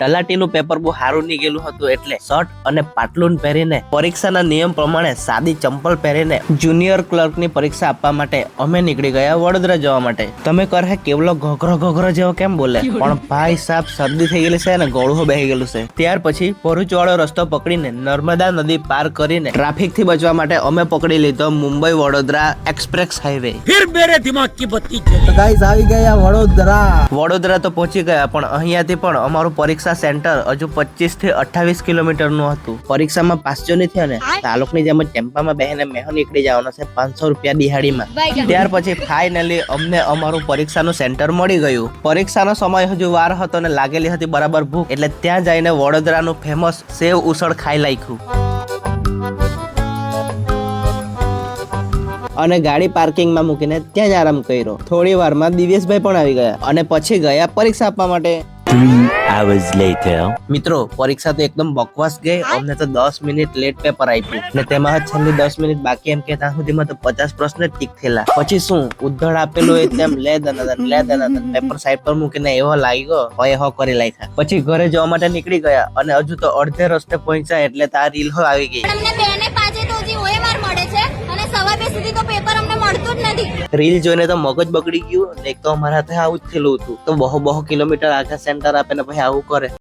તલાટીનું paper બહુ સારું નીકળેલું હતું એટલે શર્ટ અને પાટલુન પહેરીને પરીક્ષાના નિયમ પ્રમાણે સાદી ચંપલ પહેરીને જુનિયર ક્લર્કની પરીક્ષા આપવા માટે અમે નીકળી ગયા વડોદરા જવા માટે. તમે કહે કેવલો ઘોઘરો જેવો કેમ બોલે, પણ ભાઈ સાહેબ શરદી થઈ ગયેલી છે ને ગળું બેહી ગયેલું છે. ત્યાર પછી ભરૂચ વાળો રસ્તો પકડીને નર્મદા નદી પાર કરીને ટ્રાફિક થી બચવા માટે અમે પકડી લીધો મુંબઈ વડોદરા એક્સપ્રેસ હાઈવે. फिर मेरे दिमाग की बत्ती તો ગાઈસ આવી ગયા વડોદરા તો પહોંચી ગયા, પણ અહીંયાથી પણ અમારું પરીક્ષા સેન્ટર હજુ 25 થી 28 કિલોમીટર નું હતું. પરીક્ષામાં પાસ જો નહીં થયો ને તાલુકની જેમ ટેમ્પામાં બેહીને મેહો નીકળી જવાનો છે 500 રૂપિયા દિહાડીમાં. ત્યાર પછી ફાઇનલી અમને અમારું પરીક્ષાનું સેન્ટર મળી ગયું. પરીક્ષાનો સમય હજુ વાર હતો ને લાગેલી હતી બરાબર ભૂખ, એટલે ત્યાં જઈને વડોદરાનું ફેમસ સેવ ઉસળ ખાઈ નાખ્યું અને ગાડી પાર્કિંગમાં મૂકીને ત્યાં જ આરામ કર્યો. થોડી વારમાં દિવ્યેશભાઈ પણ આવી ગયા અને પછી ગયા પરીક્ષા આપવા માટે. 3 hours later. મિત્રો પરીક્ષા તો એકદમ બકવાસ ગઈ. અમને તો 10 મિનિટ લેટ પેપર આપ્યું ને તેમાં છેલ્લી 10 મિનિટ બાકી એમ કે ત્યાં સુધીમાં તો 50 પ્રશ્ન ટીક થયેલા. પછી શું ઉદ્ધડ આપેલું હોય તેમ લે દન પેપર સાઈડ પર મૂકીને એવો લાગ્યો હોય હો કરી લાખ્યા. પછી ઘરે જવા માટે નીકળી ગયા અને હજુ તો અડધે રસ્તે પહોંચ્યા એટલે તાર રીલ હો આવી ગઈ. રીલ જોઈને તો મગજ બગડી ગયું ને એક તો અમારા હાથે આવું જ થયેલું હતું. તો બહુ કિલોમીટર આગળ સેન્ટર આપે ને પછી આવું કરે.